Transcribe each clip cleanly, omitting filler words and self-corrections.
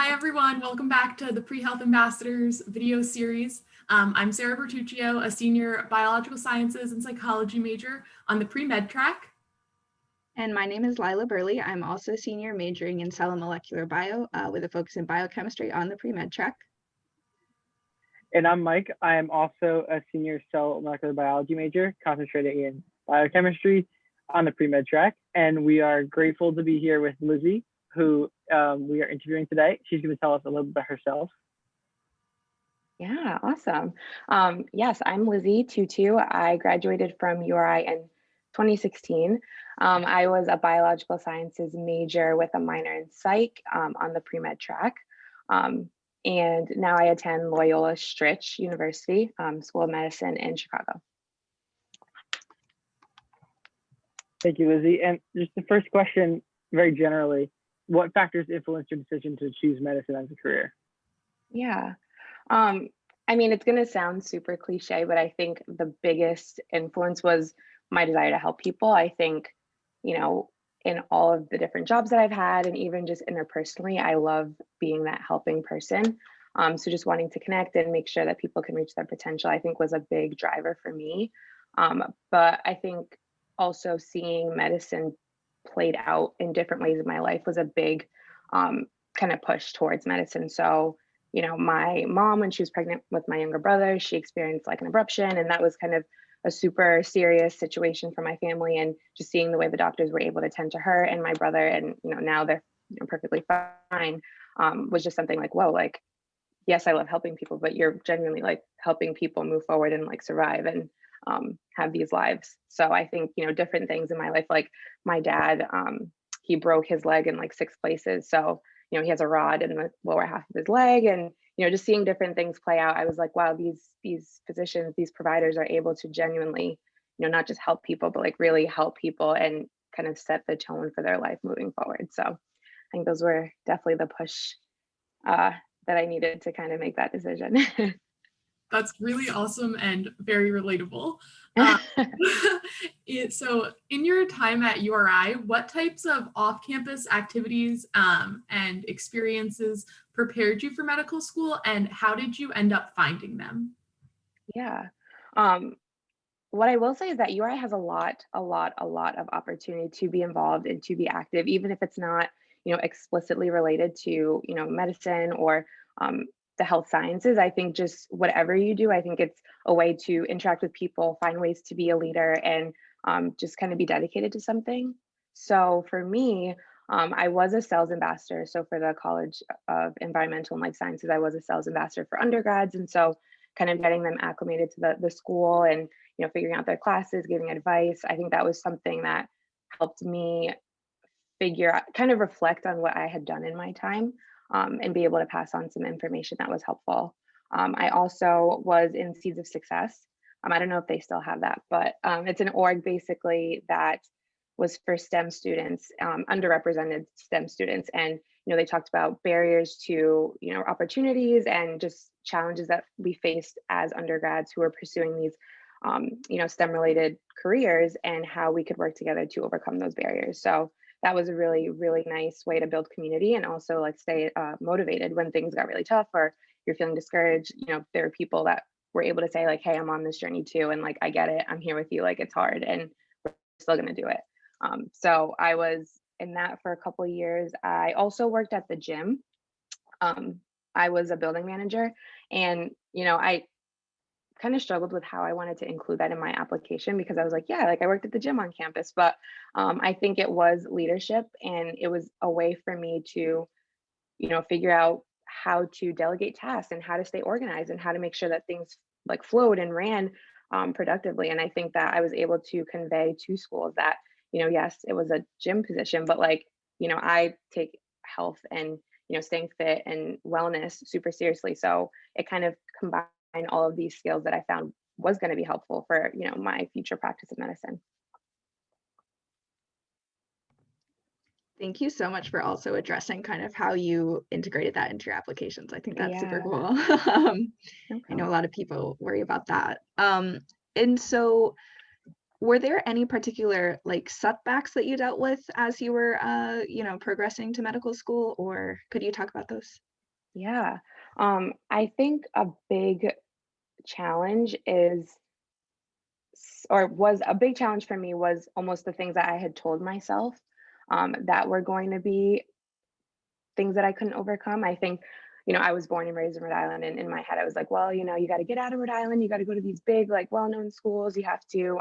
Hi everyone, welcome back to the Pre-Health Ambassadors video series. I'm Sara Bertuccio, a senior biological sciences and psychology major on the pre-med track. And my name is Lila Burley. I'm also a senior majoring in cell and molecular bio with a focus in biochemistry on the pre-med track. And I'm Mike. I am also a senior cell and molecular biology major, concentrating in biochemistry on the pre-med track. And we are grateful to be here with Lizzy, who we are interviewing today. She's going to tell us a little bit about herself. Yeah, awesome. Yes, I'm Lizzy Tutu. I graduated from URI in 2016. I was a biological sciences major with a minor in psych on the pre-med track. And now I attend Loyola Stritch University School of Medicine in Chicago. Thank you, Lizzy. And just the first question, very generally, what factors influenced your decision to choose medicine as a career? Yeah. I mean, it's going to sound super cliche, but I think the biggest influence was my desire to help people. I think, you know, in all of the different jobs that I've had, and even just interpersonally, I love being that helping person. So just wanting to connect and make sure that people can reach their potential, I think was a big driver for me. But I think also seeing medicine played out in different ways in my life was a big kind of push towards medicine. So, you know, my mom, when she was pregnant with my younger brother, she experienced like an abruption, and that was kind of a super serious situation for my family. And just seeing the way the doctors were able to tend to her and my brother, and you know, now they're perfectly fine, was just something like, whoa, like, yes, I love helping people, but you're genuinely like helping people move forward and like survive and have these lives. So I think, you know, different things in my life, like my dad, he broke his leg in like 6 places. So you know, he has a rod in the lower half of his leg, and you know, just seeing different things play out, I was like, wow, these physicians, these providers are able to genuinely, you know, not just help people, but like really help people and kind of set the tone for their life moving forward. So I think those were definitely the push that I needed to kind of make that decision. That's really awesome and very relatable. So in your time at URI, what types of off-campus activities and experiences prepared you for medical school, and how did you end up finding them? Yeah. What I will say is that URI has a lot of opportunity to be involved and to be active, even if it's not, you know, explicitly related to, you know, medicine or the health sciences. I think just whatever you do, I think it's a way to interact with people, find ways to be a leader, and just kind of be dedicated to something. So for me, I was a sales ambassador. So for the College of Environmental and Life Sciences, I was a sales ambassador for undergrads. And so kind of getting them acclimated to the school and, you know, figuring out their classes, giving advice. I think that was something that helped me figure out, kind of reflect on what I had done in my time, and be able to pass on some information that was helpful. I also was in Seeds of Success. I don't know if they still have that, but it's an org basically that was for STEM students, underrepresented STEM students. And, you know, they talked about barriers to, you know, opportunities and just challenges that we faced as undergrads who were pursuing these, you know, STEM related careers, and how we could work together to overcome those barriers. So that was a really, really nice way to build community and also like stay motivated when things got really tough or you're feeling discouraged. You know, there are people that were able to say like, hey, I'm on this journey too. And like, I get it. I'm here with you. Like, it's hard and we're still going to do it. So I was in that for a couple of years. I also worked at the gym. I was a building manager, and, you know, I kind of struggled with how I wanted to include that in my application, because I was like, yeah, like I worked at the gym on campus, but I think it was leadership, and it was a way for me to, you know, figure out how to delegate tasks and how to stay organized and how to make sure that things like flowed and ran productively. And I think that I was able to convey to schools that, you know, yes, it was a gym position, but like, you know, I take health and, you know, staying fit and wellness super seriously. So it kind of combined all of these skills that I found was going to be helpful for, you know, my future practice of medicine. Thank you so much for also addressing kind of how you integrated that into your applications. I think that's super cool. I know a lot of people worry about that. And so were there any particular like setbacks that you dealt with as you were, progressing to medical school, or could you talk about those? Yeah. I think a big challenge or was a big challenge for me was almost the things that I had told myself that were going to be things that I couldn't overcome. I think, I was born and raised in Rhode Island, and in my head, I was like, well, you got to get out of Rhode Island. You got to go to these big, like, well-known schools. You have to,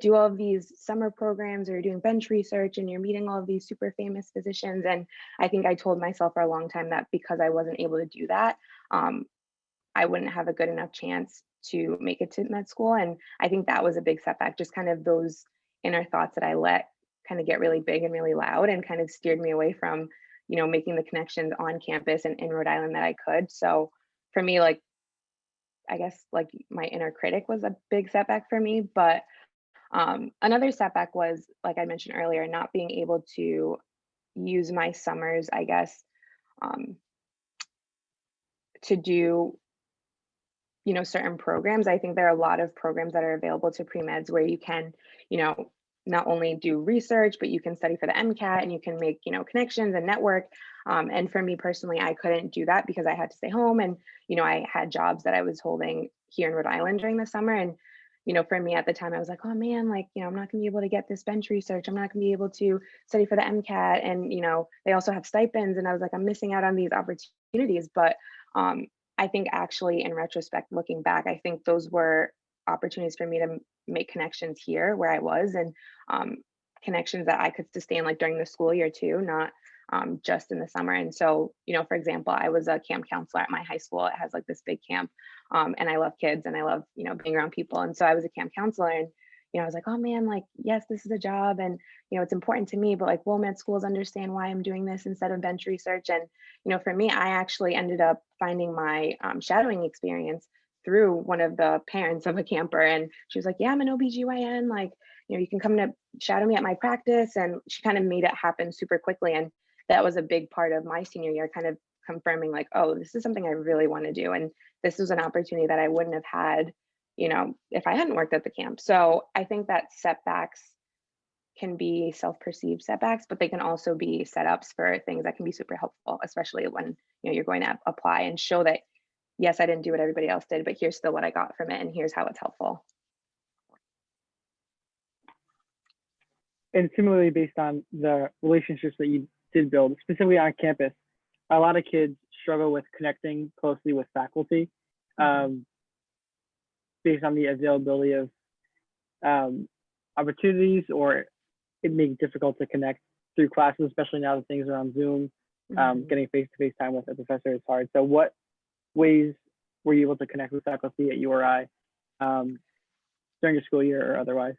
do all of these summer programs, or you're doing bench research, and you're meeting all of these super famous physicians. And I think I told myself for a long time that because I wasn't able to do that, I wouldn't have a good enough chance to make it to med school. And I think that was a big setback, just kind of those inner thoughts that I let kind of get really big and really loud, and kind of steered me away from, making the connections on campus and in Rhode Island that I could. So for me, like, I guess like my inner critic was a big setback for me. But another setback was, like I mentioned earlier, not being able to use my summers, I guess, um, to do certain programs. I think there are a lot of programs that are available to pre-meds where you can, you know, not only do research, but you can study for the MCAT, and you can make, connections and network. And for me personally, I couldn't do that because I had to stay home, and, I had jobs that I was holding here in Rhode Island during the summer. And, for me at the time, I was like, oh man, like, I'm not gonna be able to get this bench research. I'm not gonna be able to study for the MCAT. And, they also have stipends. And I was like, I'm missing out on these opportunities. But I think actually in retrospect, looking back, I think those were opportunities for me to make connections here where I was, and connections that I could sustain like during the school year too, not just in the summer. And so, for example, I was a camp counselor at my high school. It has like this big camp, and I love kids, and I love, being around people. And so I was a camp counselor, and I was like, oh man, like, yes, this is a job, and it's important to me, but like, will med schools understand why I'm doing this instead of bench research? And for me, I actually ended up finding my shadowing experience through one of the parents of a camper. And she was like, yeah, I'm an OBGYN, like, you can come to shadow me at my practice. And she kind of made it happen super quickly. And that was a big part of my senior year, kind of confirming like, oh, this is something I really want to do. And this was an opportunity that I wouldn't have had, if I hadn't worked at the camp. So I think that setbacks can be self-perceived setbacks, but they can also be setups for things that can be super helpful, especially when you're going to apply and show that, yes, I didn't do what everybody else did, but here's still what I got from it, and here's how it's helpful. And similarly, based on the relationships that you did build, specifically on campus, a lot of kids struggle with connecting closely with faculty, based on the availability of opportunities, or it makes it difficult to connect through classes, especially now that things are on Zoom. Getting face-to-face time with a professor is hard. So what ways were you able to connect with faculty at URI during your school year or otherwise?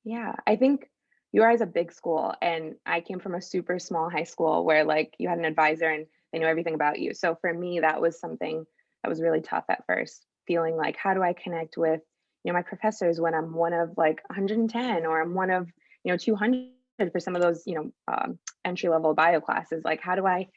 Yeah, I think URI is a big school, and I came from a super small high school where like you had an advisor and they knew everything about you. So for me, that was something that was really tough at first, feeling like, how do I connect with, my professors when I'm one of like 110, or I'm one of, 200 for some of those, entry level bio classes. Like, how do I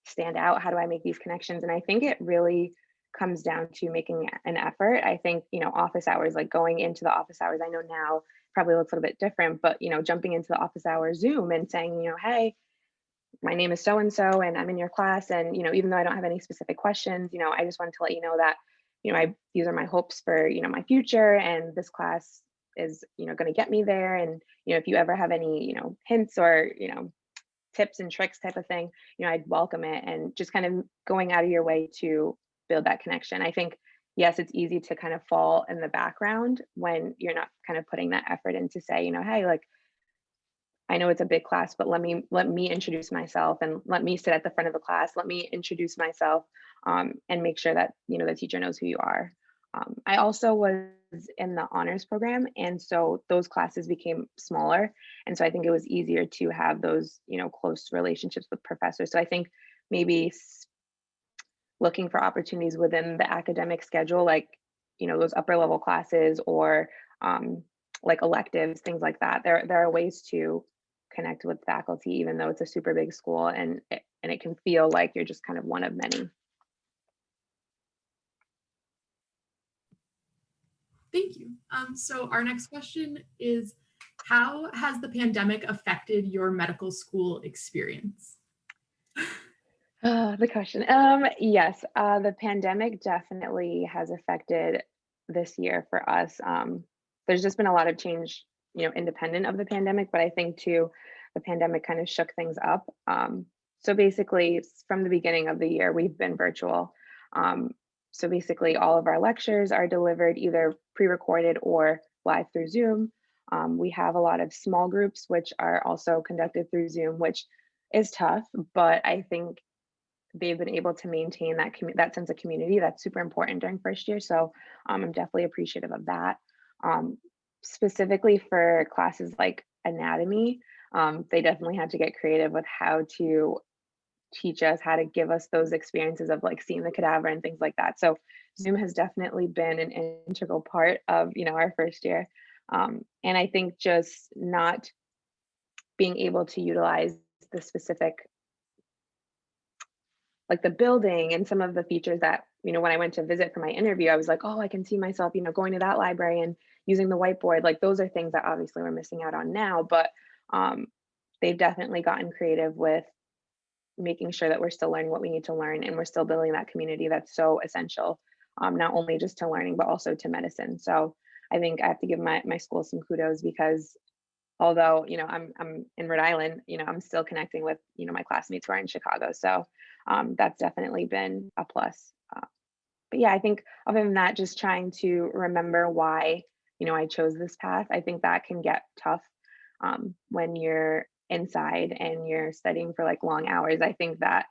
stand out? How do I make these connections? And I think it really comes down to making an effort. I think, office hours, like going into the office hours, I know now probably looks a little bit different, but, jumping into the office hour Zoom and saying, hey, my name is so-and-so, and I'm in your class. And, even though I don't have any specific questions, I just wanted to let you know that, these are my hopes for, my future, and this class is, going to get me there. And, if you ever have any, hints or, tips and tricks type of thing, I'd welcome it. And just kind of going out of your way to build that connection. I think, yes, it's easy to kind of fall in the background when you're not kind of putting that effort in to say, hey, like, I know it's a big class, but let me introduce myself, and let me sit at the front of the class. Let me introduce myself, and make sure that, the teacher knows who you are. I also was in the honors program, and so those classes became smaller. And so I think it was easier to have those, close relationships with professors. So I think maybe looking for opportunities within the academic schedule, like, those upper level classes, or like electives, things like that. There are ways to connect with faculty, even though it's a super big school, and it can feel like you're just kind of one of many. Thank you. So our next question is, how has the pandemic affected your medical school experience? The question. Yes, the pandemic definitely has affected this year for us. There's just been a lot of change, independent of the pandemic, but I think too, the pandemic kind of shook things up. So basically, from the beginning of the year, we've been virtual. Um, so basically, all of our lectures are delivered either pre-recorded or live through Zoom. We have a lot of small groups, which are also conducted through Zoom, which is tough, but I think they've been able to maintain that sense of community that's super important during first year. So I'm definitely appreciative of that. Um, Specifically for classes like anatomy, they definitely had to get creative with how to teach us, how to give us those experiences of like seeing the cadaver and things like that. So Zoom has definitely been an integral part of our first year. And I think just not being able to utilize the specific, like the building and some of the features that, when I went to visit for my interview, I was like, oh, I can see myself, going to that library and using the whiteboard. Like those are things that obviously we're missing out on now, but um, they've definitely gotten creative with making sure that we're still learning what we need to learn and we're still building that community that's so essential, not only just to learning, but also to medicine. So I think I have to give my school some kudos because although I'm in Rhode Island, I'm still connecting with my classmates who are in Chicago. So that's definitely been a plus. But yeah, I think other than that, just trying to remember why I chose this path. I think that can get tough when you're inside and you're studying for like long hours. I think that's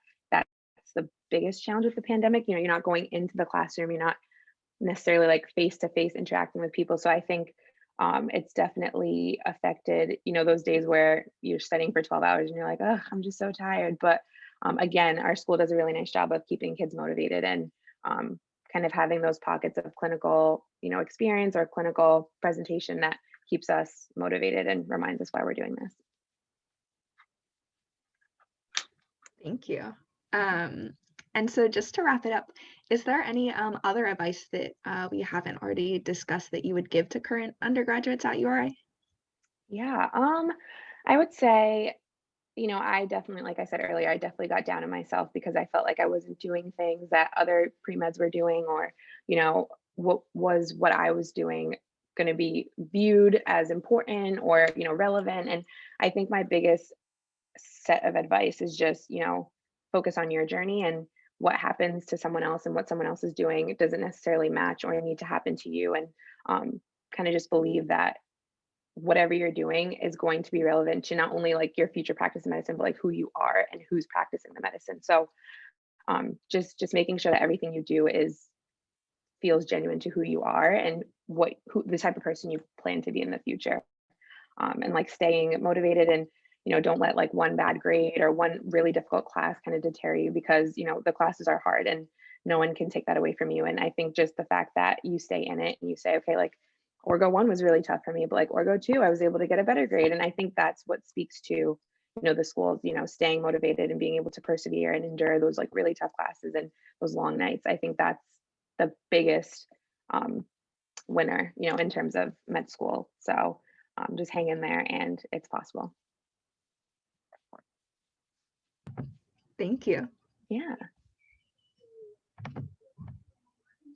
the biggest challenge with the pandemic. You're not going into the classroom. You're not necessarily like face to face interacting with people. So I think it's definitely affected, those days where you're studying for 12 hours and you're like, oh, I'm just so tired. But again, our school does a really nice job of keeping kids motivated and kind of having those pockets of clinical, experience or clinical presentation that keeps us motivated and reminds us why we're doing this. Thank you. And so just to wrap it up, is there any other advice that we haven't already discussed that you would give to current undergraduates at URI? Yeah, I would say, I definitely, like I said earlier, I definitely got down on myself because I felt like I wasn't doing things that other pre-meds were doing, or, what I was doing going to be viewed as important or, relevant. And I think my biggest set of advice is just, focus on your journey, and what happens to someone else and what someone else is doing, it doesn't necessarily match or need to happen to you. And kind of just believe that whatever you're doing is going to be relevant to not only like your future practice in medicine, but like who you are and who's practicing the medicine. So just making sure that everything you do feels genuine to who you are and who the type of person you plan to be in the future. And like staying motivated, and don't let like one bad grade or one really difficult class kind of deter you, because the classes are hard and no one can take that away from you. And I think just the fact that you stay in it and you say, okay, like Orgo 1 was really tough for me, but like Orgo 2 I was able to get a better grade. And I think that's what speaks to the schools, staying motivated and being able to persevere and endure those like really tough classes and those long nights. I think that's the biggest winner in terms of med school. So just hang in there and it's possible. Thank you. Yeah.